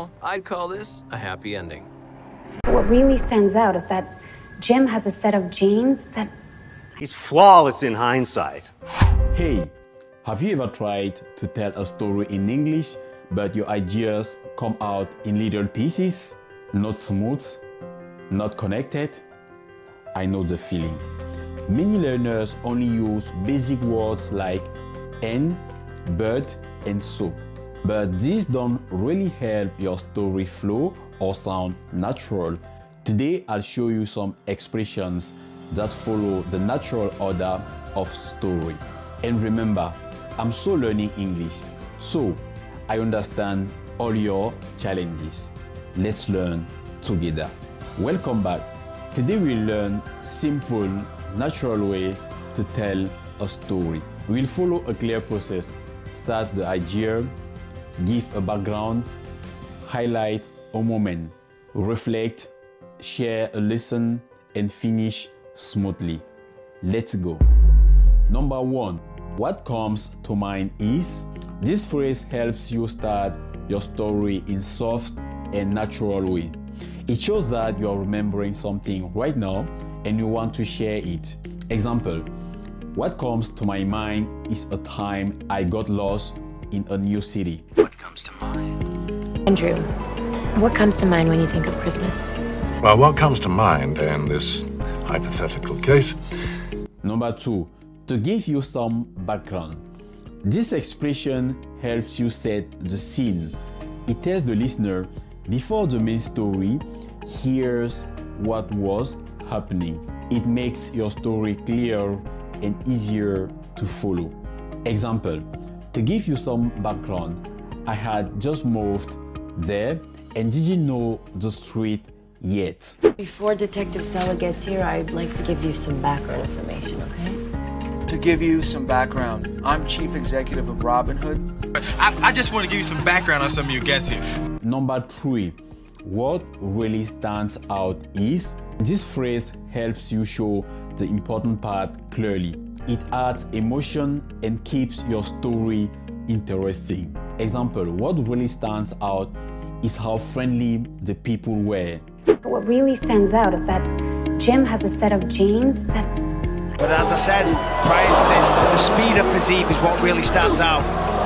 all, I'd call this a happy ending. What really stands out is that Jim has a set of genes that... He's flawless in hindsight. Hey, have you ever tried to tell a story in English, but your ideas come out in little pieces? Not smooth, not connected? I know the feeling. Many learners only use basic words like and, but, and so. But these don't really help your story flow or sound natural. Today, I'll show you some expressions that follow the natural order of story. And remember, I'm so learning English, so I understand all your challenges. Let's learn together. Welcome back. Today we'll learn simple, natural way to tell a story. We'll follow a clear process. Start the idea, give a background, highlight a moment, reflect, share a lesson, and finish smoothly. Let's go. Number 1, what comes to mind is, this phrase helps you start your story in soft and natural way. It shows that you are remembering something right now and you want to share it. Example, what comes to my mind is a time I got lost in a new city. What comes to mind? Andrew, what comes to mind when you think of Christmas? Well, what comes to mind in this hypothetical case? Number 2, to give you some background. This expression helps you set the scene. It tells the listener before the main story, here's what was happening. It makes your story clearer and easier to follow. Example, to give you some background, I had just moved there and didn't know the street yet. Before Detective Sella gets here, I'd like to give you some background information, okay? To give you some background, I'm chief executive of Robin Hood. I just want to give you some background on some of your guests here. Number 3, what really stands out is, this phrase helps you show the important part clearly. It adds emotion and keeps your story interesting. Example, what really stands out is how friendly the people were. What really stands out is that Jim has a set of genes that... But as I said prior to this, the speed of physique is what really stands out.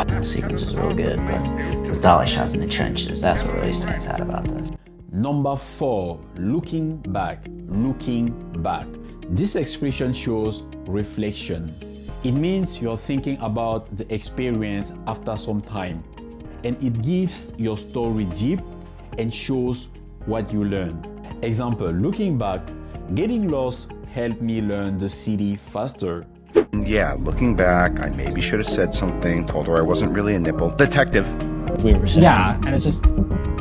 The sequence was real good, but those dolly shots in the trenches, that's what really stands out about this. Number 4, looking back, looking back. This expression shows reflection. It means you're thinking about the experience after some time, and it gives your story deep and shows what you learned. Example, looking back, getting lost helped me learn the city faster. Yeah, looking back, I maybe should have said something, told her I wasn't really a nipple. Detective. We were saying. Yeah, and it's just,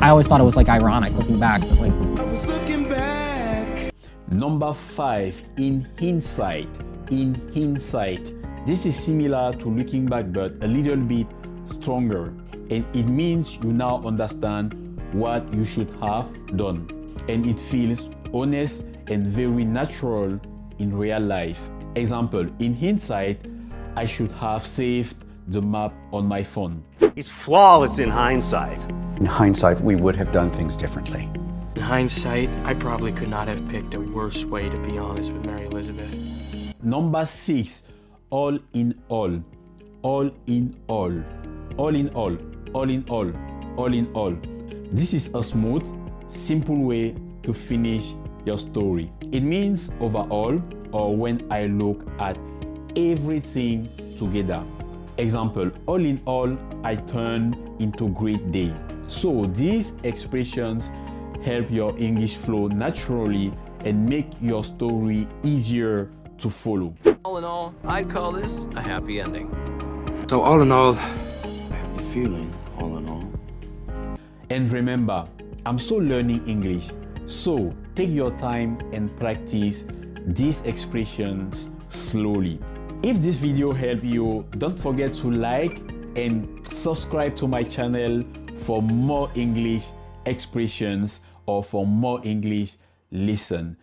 I always thought it was like ironic looking back, but like... I was looking back. Number 5, in hindsight. In hindsight. This is similar to looking back, but a little bit stronger. And it means you now understand what you should have done. And it feels honest and very natural in real life. Example, in hindsight, I should have saved the map on my phone. He's flawless in hindsight. In hindsight, we would have done things differently. In hindsight, I probably could not have picked a worse way to be honest with Mary Elizabeth. Number 6, all in all. All in all. All in all. All in all. All in all. This is a smooth, simple way to finish your story. It means overall, or when I look at everything together. Example, all in all, I turned into a great day. So these expressions help your English flow naturally and make your story easier to follow. All in all, I'd call this a happy ending. So all in all, I have the feeling, all in all. And remember, I'm still learning English, so take your time and practice these expressions slowly. If this video helped you, don't forget to like and subscribe to my channel for more English expressions or for more English lessons.